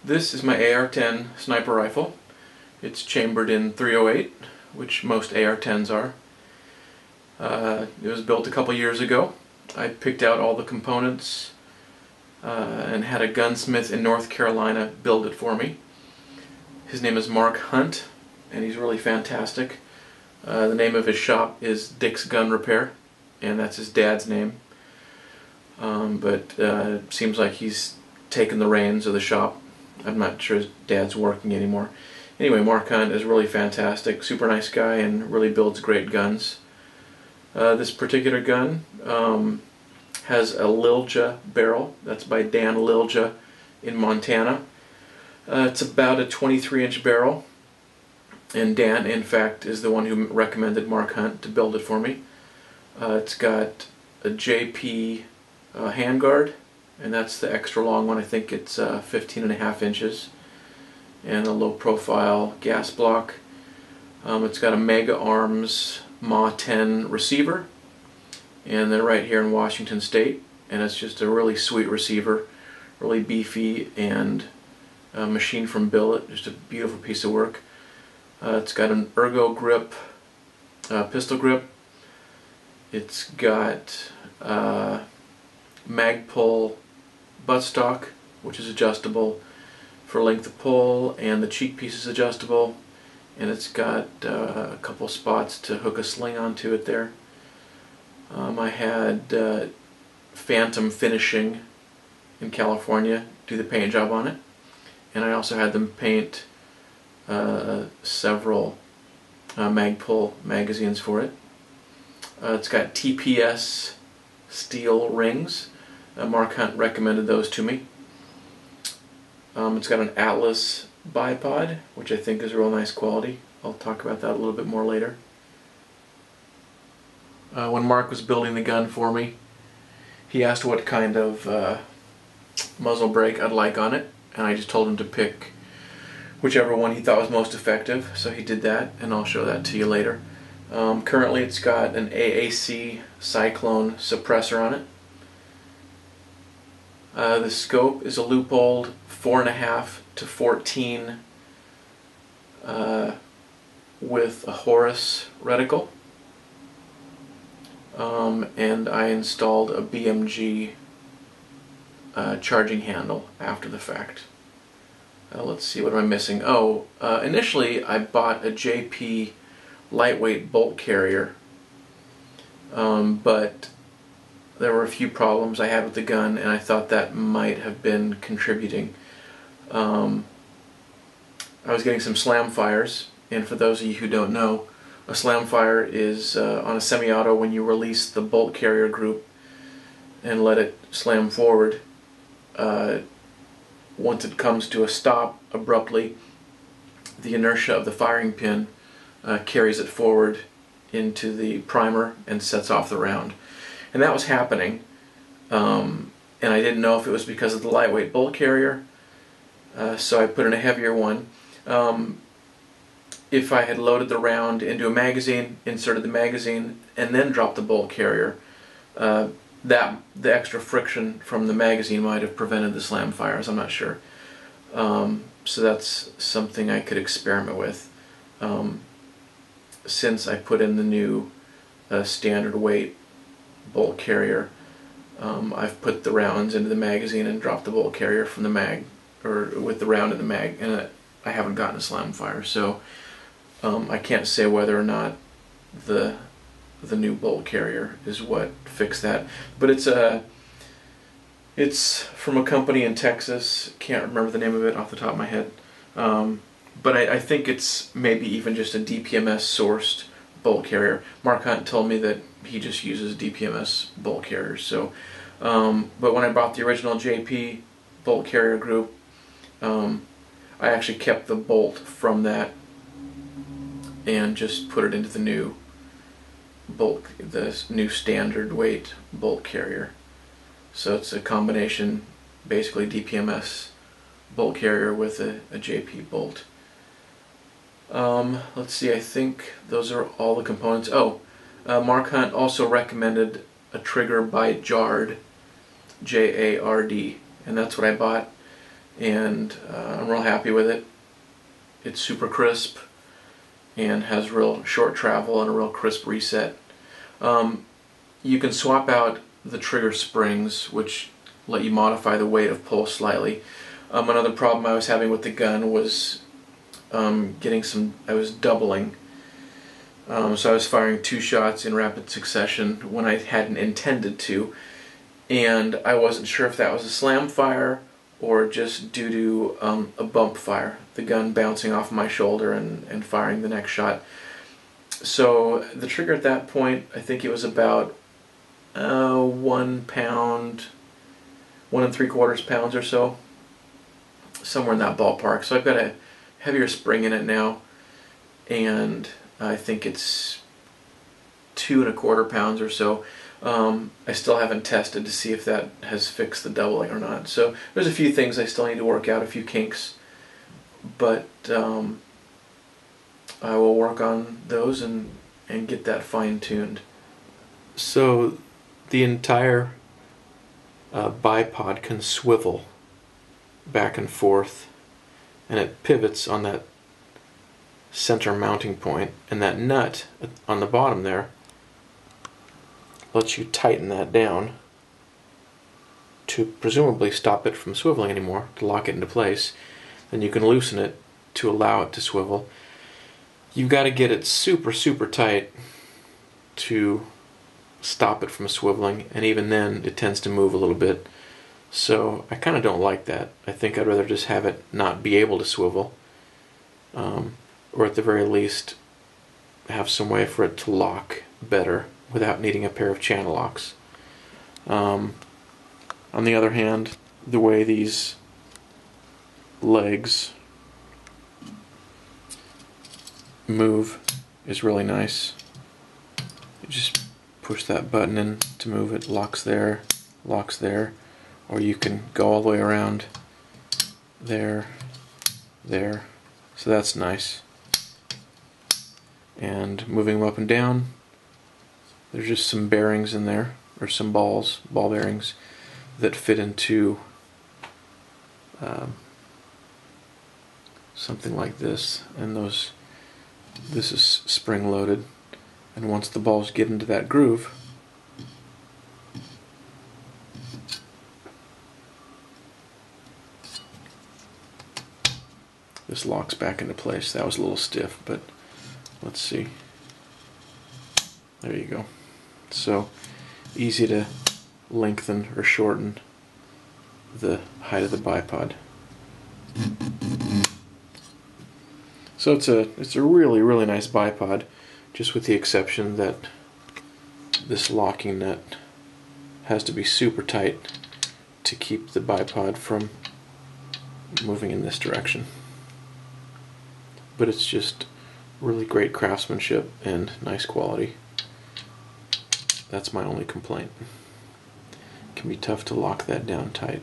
This is my AR-10 sniper rifle. It's chambered in .308, which most AR-10s are. It was built a couple years ago. I picked out all the components and had a gunsmith in North Carolina build it for me. His name is Mark Hunt, and he's really fantastic. The name of his shop is Dick's Gun Repair, and that's his dad's name. But it seems like he's taken the reins of the shop. I'm not sure his dad's working anymore. Anyway, Mark Hunt is really fantastic, super nice guy, and really builds great guns. This particular gun has a Lilja Barrel. That's by Dan Lilja in Montana. It's about a 23-inch barrel, and Dan, in fact, is the one who recommended Mark Hunt to build it for me. It's got a JP handguard, and that's the extra long one. I think it's 15.5 inches, and a low profile gas block. It's got a Mega Arms Ma-10 receiver, and they're right here in Washington State, and it's just a really sweet receiver, really beefy, and machined from billet, just a beautiful piece of work. It's got an ergo grip pistol grip. It's got mag pull buttstock, which is adjustable for length of pull, and the cheek piece is adjustable, and it's got a couple spots to hook a sling onto it there. I had Phantom Finishing in California do the paint job on it, and I also had them paint several Magpul magazines for it. It's got TPS steel rings. Mark Hunt recommended those to me. It's got an Atlas bipod, which I think is real nice quality. I'll talk about that a little bit more later. When Mark was building the gun for me, he asked what kind of muzzle brake I'd like on it, and I just told him to pick whichever one he thought was most effective, so he did that, and I'll show that to you later. Currently it's got an AAC Cyclone suppressor on it. The scope is a Leupold 4.5 to 14 with a Horus reticle, and I installed a BMG charging handle after the fact. Let's see, what am I missing? Oh, initially I bought a JP lightweight bolt carrier, but there were a few problems I had with the gun, and I thought that might have been contributing. I was getting some slam fires, and for those of you who don't know, a slam fire is on a semi-auto when you release the bolt carrier group and let it slam forward. Once it comes to a stop abruptly, the inertia of the firing pin carries it forward into the primer and sets off the round. And that was happening, and I didn't know if it was because of the lightweight bolt carrier, so I put in a heavier one. If I had loaded the round into a magazine, inserted the magazine, and then dropped the bolt carrier, the extra friction from the magazine might have prevented the slam fires. I'm not sure. So that's something I could experiment with. Since I put in the new standard weight bolt carrier, I've put the rounds into the magazine and dropped the bolt carrier from the mag, or with the round in the mag, and I haven't gotten a slam fire. So I can't say whether or not the new bolt carrier is what fixed that, but it's from a company in Texas. Can't remember the name of it off the top of my head, but I think it's maybe even just a DPMS sourced bolt carrier. Mark Hunt told me that he just uses DPMS bolt carriers. So, but when I bought the original JP bolt carrier group, I actually kept the bolt from that and just put it into the new new standard weight bolt carrier. So it's a combination, basically DPMS bolt carrier with a JP bolt. Let's see, I think those are all the components. Oh, Mark Hunt also recommended a trigger by Jard, J-A-R-D, and that's what I bought. and I'm real happy with it. It's super crisp and has real short travel and a real crisp reset. You can swap out the trigger springs, which let you modify the weight of pull slightly. Another problem I was having with the gun was I was doubling. So I was firing 2 shots in rapid succession when I hadn't intended to, and I wasn't sure if that was a slam fire or just due to a bump fire, the gun bouncing off my shoulder and firing the next shot. So the trigger at that point, I think it was about 1 pound, 1 3/4 pounds or so, somewhere in that ballpark. So I've got a heavier spring in it now, and I think it's 2 1/4 pounds or so. I still haven't tested to see if that has fixed the doubling or not. So there's a few things I still need to work out, a few kinks, but I will work on those and get that fine-tuned. So the entire bipod can swivel back and forth, and it pivots on that center mounting point, and that nut on the bottom there lets you tighten that down to presumably stop it from swiveling anymore, to lock it into place. Then you can loosen it to allow it to swivel. You've got to get it super, super tight to stop it from swiveling, and even then it tends to move a little bit. So I kind of don't like that. I think I'd rather just have it not be able to swivel, or at the very least have some way for it to lock better without needing a pair of channel locks. On the other hand, the way these legs move is really nice. You just push that button in to move it, locks there, or you can go all the way around there. So that's nice. And moving them up and down, there's just some bearings in there, or some ball bearings that fit into something like this, and this is spring loaded, and once the balls get into that groove, this locks back into place. That was a little stiff, but let's see. There you go. So easy to lengthen or shorten the height of the bipod. So it's a really, really nice bipod, just with the exception that this locking nut has to be super tight to keep the bipod from moving in this direction. But it's just really great craftsmanship and nice quality. That's my only complaint. It can be tough to lock that down tight.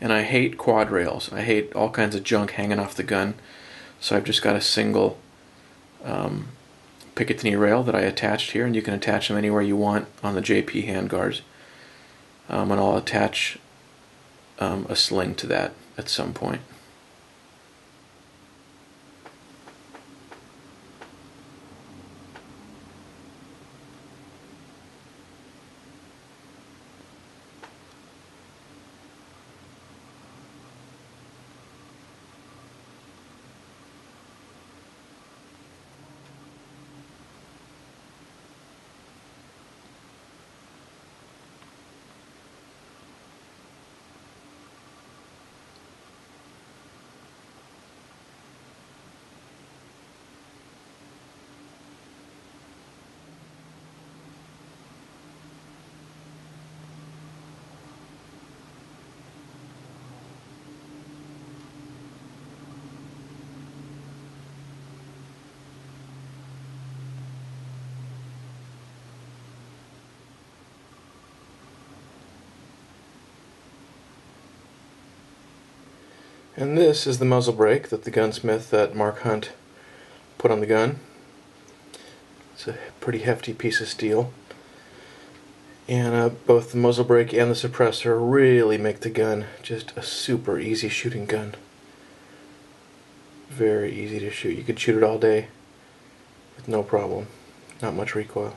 and I hate quad rails. I hate all kinds of junk hanging off the gun. So I've just got a single Picatinny rail that I attached here, and you can attach them anywhere you want on the JP handguards. And I'll attach a sling to that at some point. And this is the muzzle brake that the gunsmith at Mark Hunt put on the gun. It's a pretty hefty piece of steel. And both the muzzle brake and the suppressor really make the gun just a super easy shooting gun. Very easy to shoot. You could shoot it all day with no problem. Not much recoil.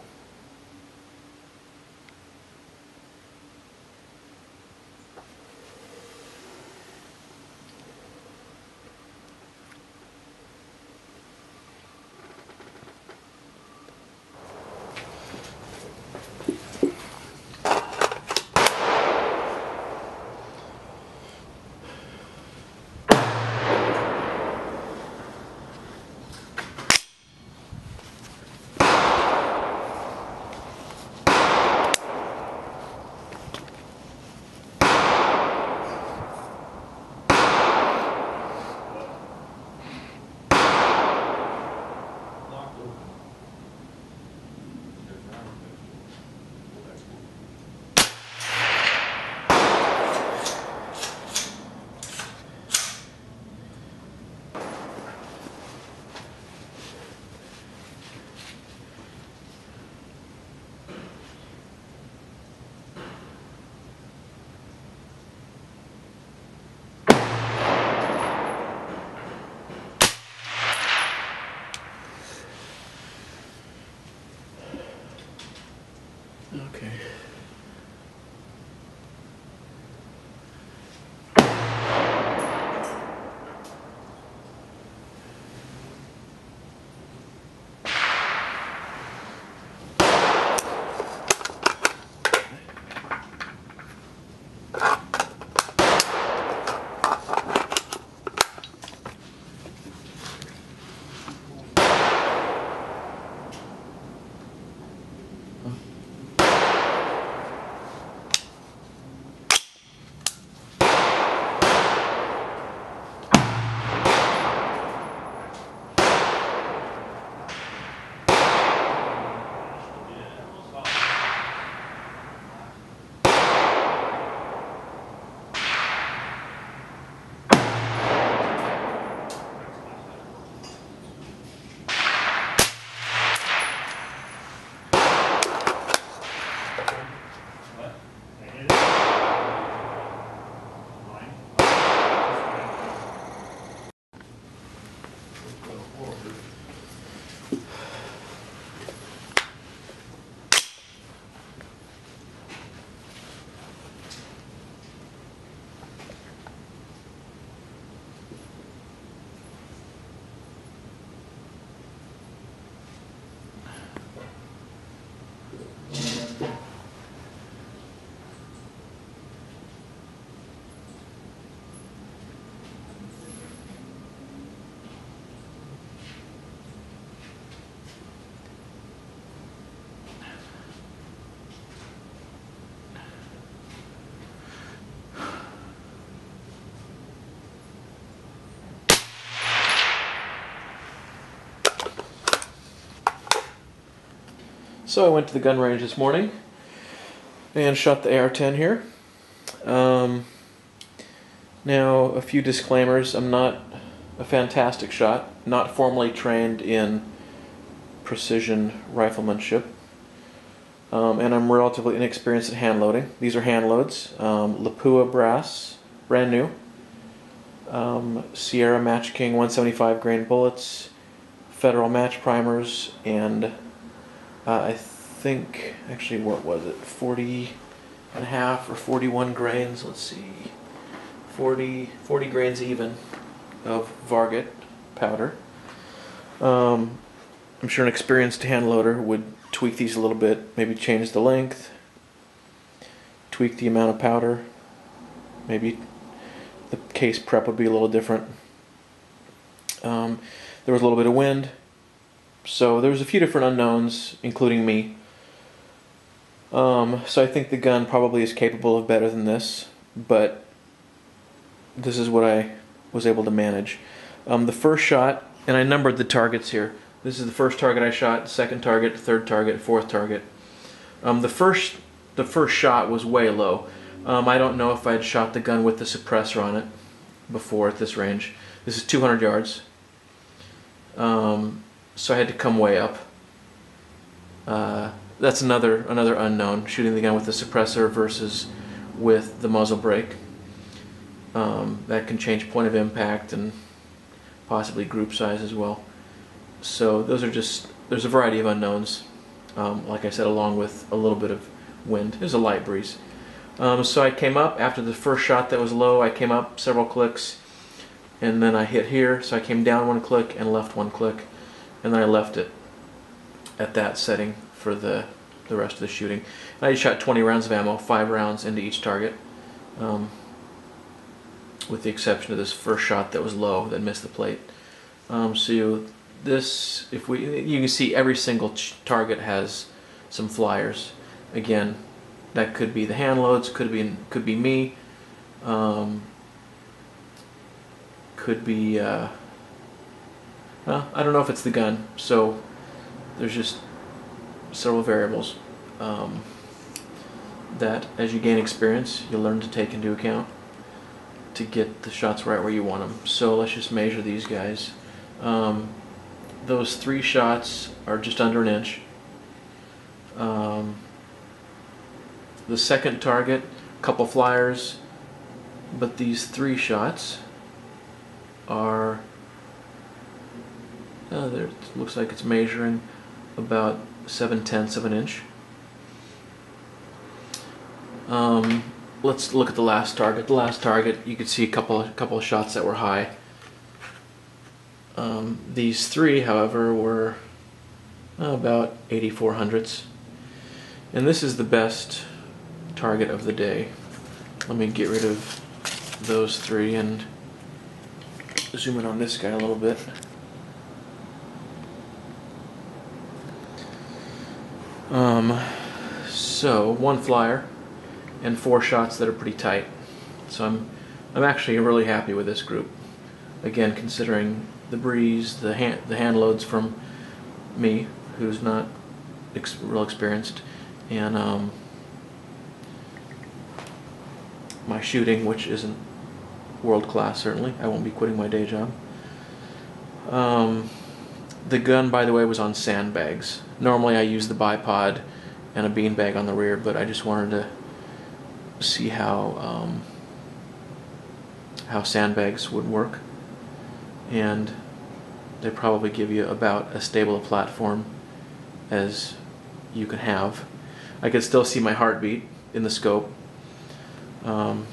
Okay. So I went to the gun range this morning and shot the AR-10 here. Now, a few disclaimers. I'm not a fantastic shot, not formally trained in precision riflemanship, and I'm relatively inexperienced at hand loading. These are hand loads. Lapua brass, brand new. Sierra Match King 175 grain bullets, Federal match primers, and I think, actually, what was it? 40 and a half or 41 grains. Let's see. 40 grains even of Varget powder. I'm sure an experienced hand loader would tweak these a little bit, maybe change the length, tweak the amount of powder, maybe the case prep would be a little different. There was a little bit of wind, so there was a few different unknowns, including me. So I think the gun probably is capable of better than this, but this is what I was able to manage. The first shot, and I numbered the targets here. This is the first target I shot, second target, third target, fourth target. The first shot was way low. I don't know if I'd shot the gun with the suppressor on it before at this range. This is 200 yards. So I had to come way up. That's another unknown, shooting the gun with the suppressor versus with the muzzle brake. That can change point of impact and possibly group size as well. So those are just, there's a variety of unknowns, like I said, along with a little bit of wind. There's a light breeze. So I came up after the first shot that was low. I came up several clicks, and then I hit here. So I came down one click and left one click, and then I left it at that setting for the rest of the shooting. And I shot 20 rounds of ammo, 5 rounds into each target, with the exception of this first shot that was low that missed the plate. So this, you can see every single target has some flyers. Again, that could be the hand loads, could be me, could be well, I don't know if it's the gun. So there's just several variables that, as you gain experience, you'll learn to take into account to get the shots right where you want them. So let's just measure these guys. Those 3 shots are just under an inch. The second target, a couple flyers, but these 3 shots are, there, it looks like it's measuring about 7/10 of an inch. Let's look at the last target. The last target, you could see a couple of shots that were high. These 3, however, were about 84 hundredths. And this is the best target of the day. Let me get rid of those 3 and zoom in on this guy a little bit. So 1 flyer and 4 shots that are pretty tight. So I'm actually really happy with this group. Again, considering the breeze, the hand loads from me, who's not real experienced, and my shooting, which isn't world class certainly. I won't be quitting my day job. The gun, by the way, was on sandbags. Normally I use the bipod and a beanbag on the rear, but I just wanted to see how sandbags would work, and they probably give you about as stable a platform as you can have. I could still see my heartbeat in the scope, and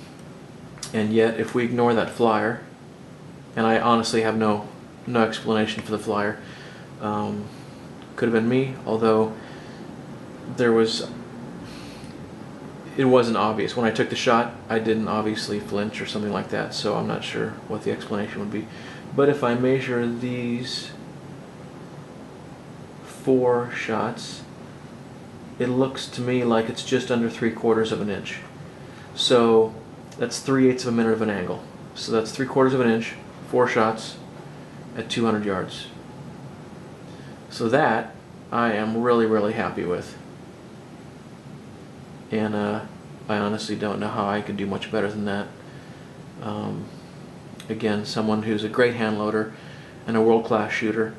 yet if we ignore that flyer, and I honestly have no explanation for the flyer, could have been me, although it wasn't obvious. When I took the shot, I didn't obviously flinch or something like that, so I'm not sure what the explanation would be. But if I measure these 4 shots, it looks to me like it's just under 3/4 of an inch. So that's 3/8 of a minute of an angle. So that's 3/4 of an inch, 4 shots at 200 yards. So that I am really, really happy with. And I honestly don't know how I could do much better than that. Again, someone who's a great hand loader and a world-class shooter.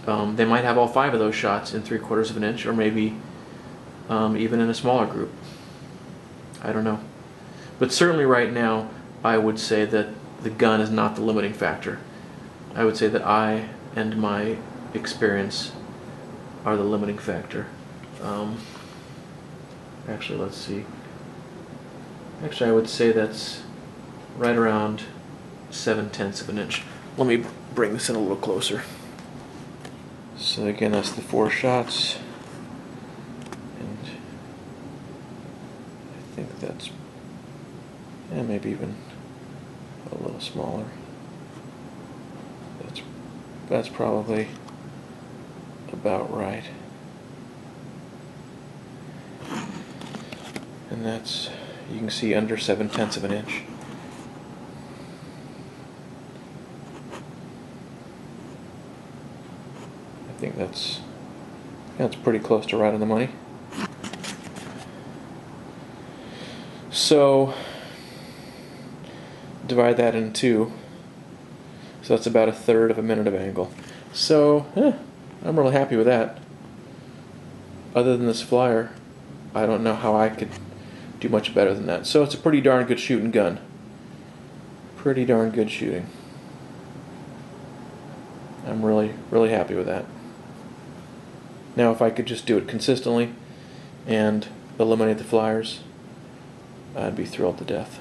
They might have all 5 of those shots in 3/4 of an inch, or maybe even in a smaller group. I don't know. But certainly right now, I would say that the gun is not the limiting factor. I would say that I and my experience are the limiting factor. Actually, let's see. Actually, I would say that's right around 7/10 of an inch. Let me bring this in a little closer. So again, that's the 4 shots. And I think that's, maybe even a little smaller. That's probably about right. And that's, you can see, under 7/10 of an inch. I think that's pretty close to right on the money. So divide that in 2. So that's about 1/3 of a minute of angle. So I'm really happy with that. Other than this flyer, I don't know how I could do much better than that. So it's a pretty darn good shooting gun. Pretty darn good shooting. I'm really, really happy with that. Now if I could just do it consistently and eliminate the flyers, I'd be thrilled to death.